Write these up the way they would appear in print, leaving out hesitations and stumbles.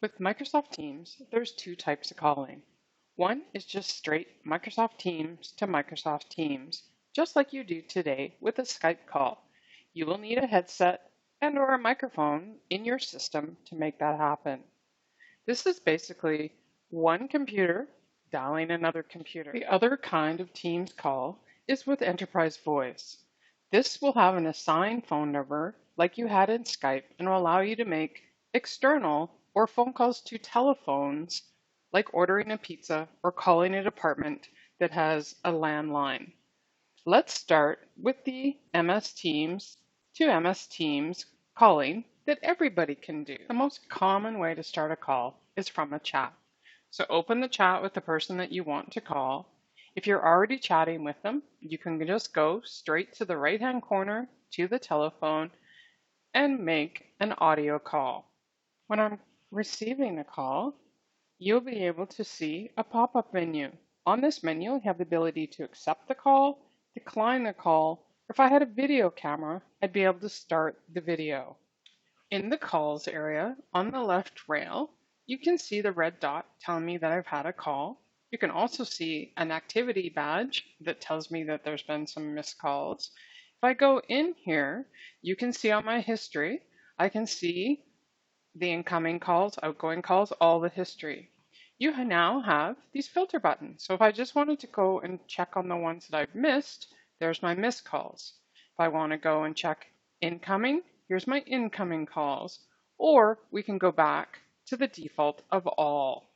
With Microsoft Teams, there's two types of calling. One is just straight Microsoft Teams to Microsoft Teams, just like you do today with a Skype call. You will need a headset and or a microphone in your system to make that happen. This is basically one computer dialing another computer. The other kind of Teams call is with enterprise voice. This will have an assigned phone number like you had in Skype and will allow you to make external or phone calls to telephones like ordering a pizza or calling a department that has a landline. Let's start with the MS Teams to MS Teams calling that everybody can do. The most common way to start a call is from a chat. So open the chat with the person that you want to call. If you're already chatting with them, you can just go straight to the right-hand corner to the telephone and make an audio call. When I'm receiving a call, you'll be able to see a pop-up menu. On this menu, you have the ability to accept the call, decline the call, or if I had a video camera, I'd be able to start the video. In the calls area on the left rail, you can see the red dot telling me that I've had a call. You can also see an activity badge that tells me that there's been some missed calls. If I go in here, you can see on my history, I can see the incoming calls, outgoing calls, all the history. You now have these filter buttons. So if I just wanted to go and check on the ones that I've missed, there's my missed calls. If I want to go and check incoming, here's my incoming calls. Or we can go back to the default of all.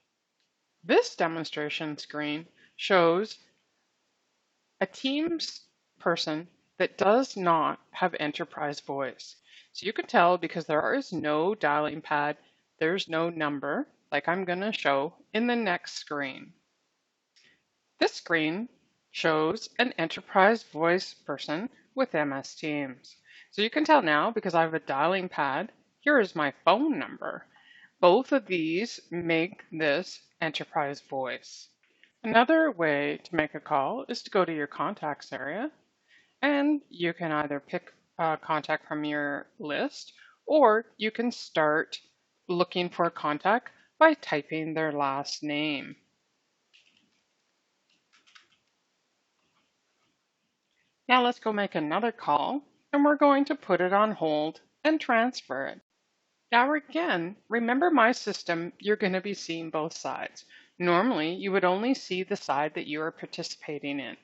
This demonstration screen shows a Teams person that does not have enterprise voice. So you can tell because there is no dialing pad, there's no number, like I'm going to show in the next screen. This screen shows an enterprise voice person with MS Teams. So you can tell now because I have a dialing pad, here is my phone number. Both of these make this enterprise voice. Another way to make a call is to go to your contacts area, and you can either pick a contact from your list, or you can start looking for a contact by typing their last name. Now let's go make another call, and we're going to put it on hold and transfer it. Now again, remember my system, you're going to be seeing both sides. Normally, you would only see the side that you are participating in.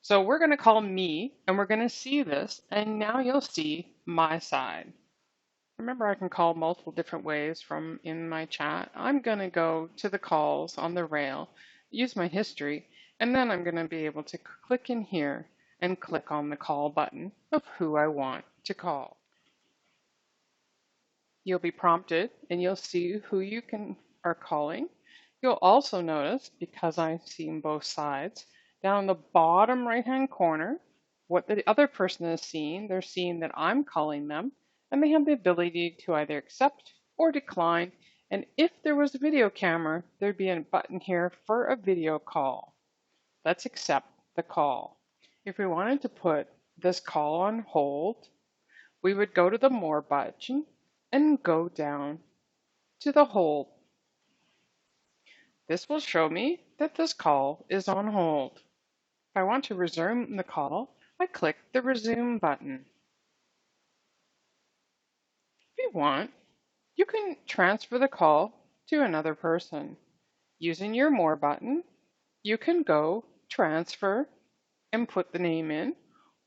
So we're going to call me, and we're going to see this, and now you'll see my side. Remember, I can call multiple different ways from in my chat. I'm going to go to the calls on the rail, use my history, and then I'm going to be able to click in here and click on the call button of who I want to call. You'll be prompted and you'll see who you are calling. You'll also notice, because I've seen both sides, down in the bottom right-hand corner, what the other person is seeing. They're seeing that I'm calling them, and they have the ability to either accept or decline. And if there was a video camera, there'd be a button here for a video call. Let's accept the call. If we wanted to put this call on hold, we would go to the More button and go down to the hold. This will show me that this call is on hold. If I want to resume the call, I click the Resume button. If you want, you can transfer the call to another person. Using your More button, you can go Transfer and put the name in,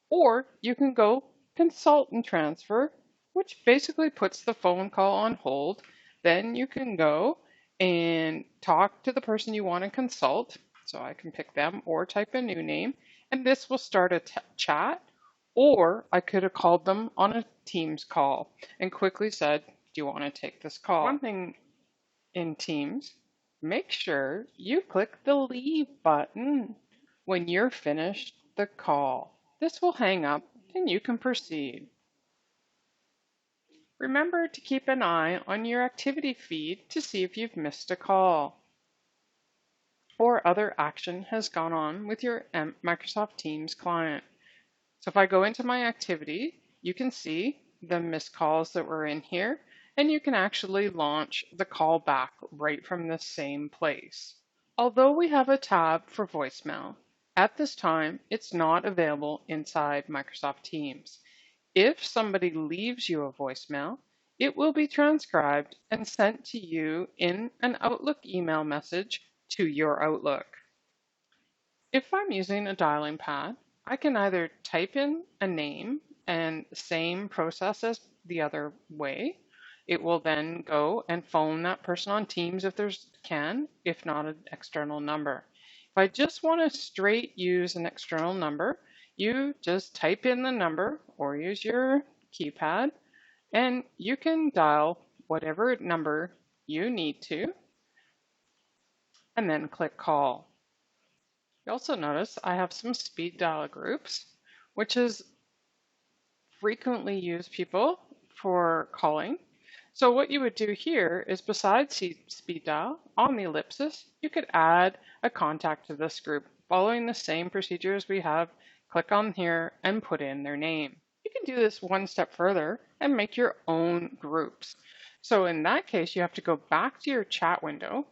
or you can go Consult and Transfer, which basically puts the phone call on hold. Then you can go and talk to the person you want to consult. So I can pick them or type a new name, and this will start a chat. Or I could have called them on a Teams call and quickly said, do you want to take this call? One thing in Teams, make sure you click the Leave button when you're finished the call. This will hang up and you can proceed. Remember to keep an eye on your activity feed to see if you've missed a call or other action has gone on with your Microsoft Teams client. So if I go into my activity, you can see the missed calls that were in here, and you can actually launch the call back right from the same place. Although we have a tab for voicemail, at this time it's not available inside Microsoft Teams. If somebody leaves you a voicemail, it will be transcribed and sent to you in an Outlook email message to your Outlook. If I'm using a dialing pad, I can either type in a name and same process as the other way. It will then go and phone that person on Teams if if not an external number. If I just want to straight use an external number, you just type in the number or use your keypad and you can dial whatever number you need to and then click call. You also notice I have some speed dial groups, which is frequently used people for calling. So what you would do here is besides speed dial on the ellipsis, you could add a contact to this group following the same procedures we have. Click on here and put in their name. You can do this one step further and make your own groups. So in that case, you have to go back to your chat window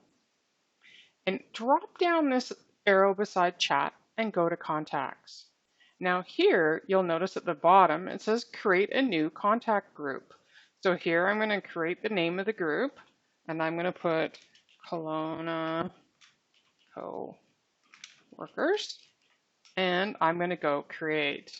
and drop down this arrow beside chat and go to contacts. Now here, you'll notice at the bottom, it says create a new contact group. So here I'm going to create the name of the group and I'm going to put Kelowna Co-workers and I'm going to go create.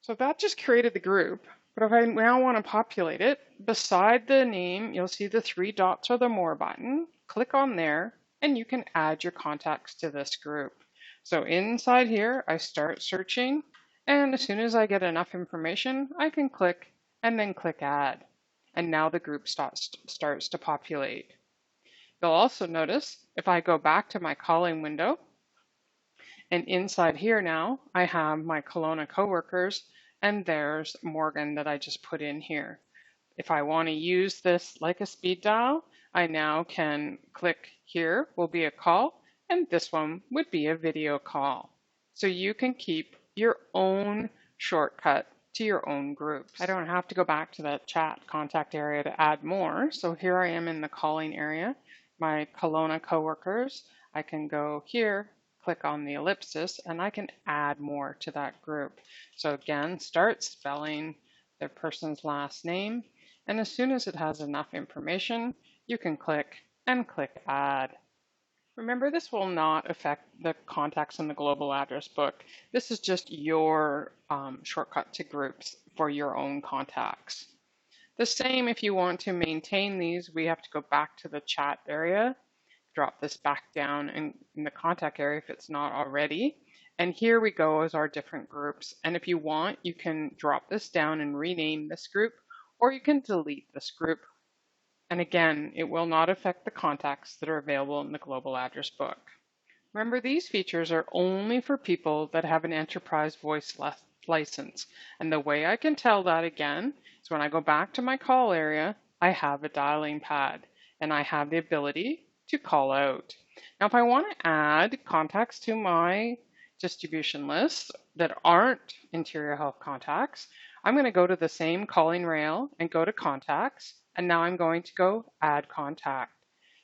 So that just created the group, but if I now want to populate it, beside the name, you'll see the 3 dots or the more button. Click on there and you can add your contacts to this group. So inside here, I start searching, and as soon as I get enough information, I can click and then click add. And now the group starts to populate. You'll also notice if I go back to my calling window, and inside here now, I have my Kelowna coworkers, and there's Morgan that I just put in here. If I want to use this like a speed dial, I now can click here, will be a call, and this one would be a video call. So you can keep your own shortcut to your own groups. I don't have to go back to that chat contact area to add more. So here I am in the calling area, my Kelowna coworkers. I can go here, click on the ellipsis, and I can add more to that group. So again, start spelling the person's last name, and as soon as it has enough information, you can click and click add. Remember, this will not affect the contacts in the global address book. This is just your shortcut to groups for your own contacts. The same if you want to maintain these, we have to go back to the chat area, drop this back down in the contact area if it's not already. And here we go as our different groups. And if you want, you can drop this down and rename this group, or you can delete this group. And again, it will not affect the contacts that are available in the global address book. Remember, these features are only for people that have an enterprise voice license. And the way I can tell that again is when I go back to my call area, I have a dialing pad and I have the ability to call out. Now, if I want to add contacts to my distribution list that aren't Interior Health contacts, I'm going to go to the same calling rail and go to contacts. And now I'm going to go add contact.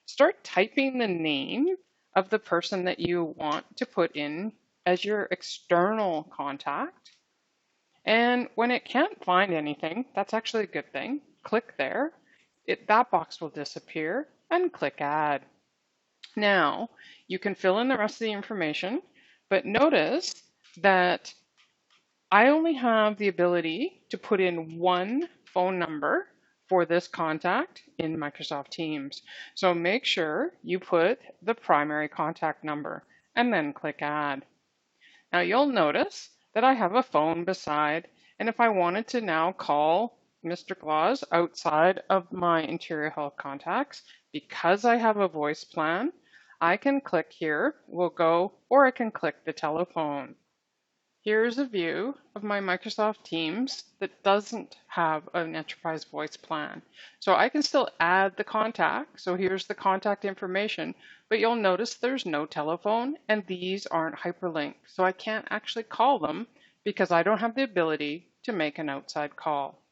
Start typing the name of the person that you want to put in as your external contact. And when it can't find anything, that's actually a good thing. Click there. That box will disappear and click add. Now you can fill in the rest of the information, but notice that I only have the ability to put in one phone number for this contact in Microsoft Teams. So make sure you put the primary contact number and then click add. Now you'll notice that I have a phone beside, and if I wanted to now call Mr. Claus outside of my Interior Health contacts, because I have a voice plan, I can click here, or I can click the telephone. Here's a view of my Microsoft Teams that doesn't have an enterprise voice plan. So I can still add the contact. So here's the contact information, but you'll notice there's no telephone and these aren't hyperlinked. So I can't actually call them because I don't have the ability to make an outside call.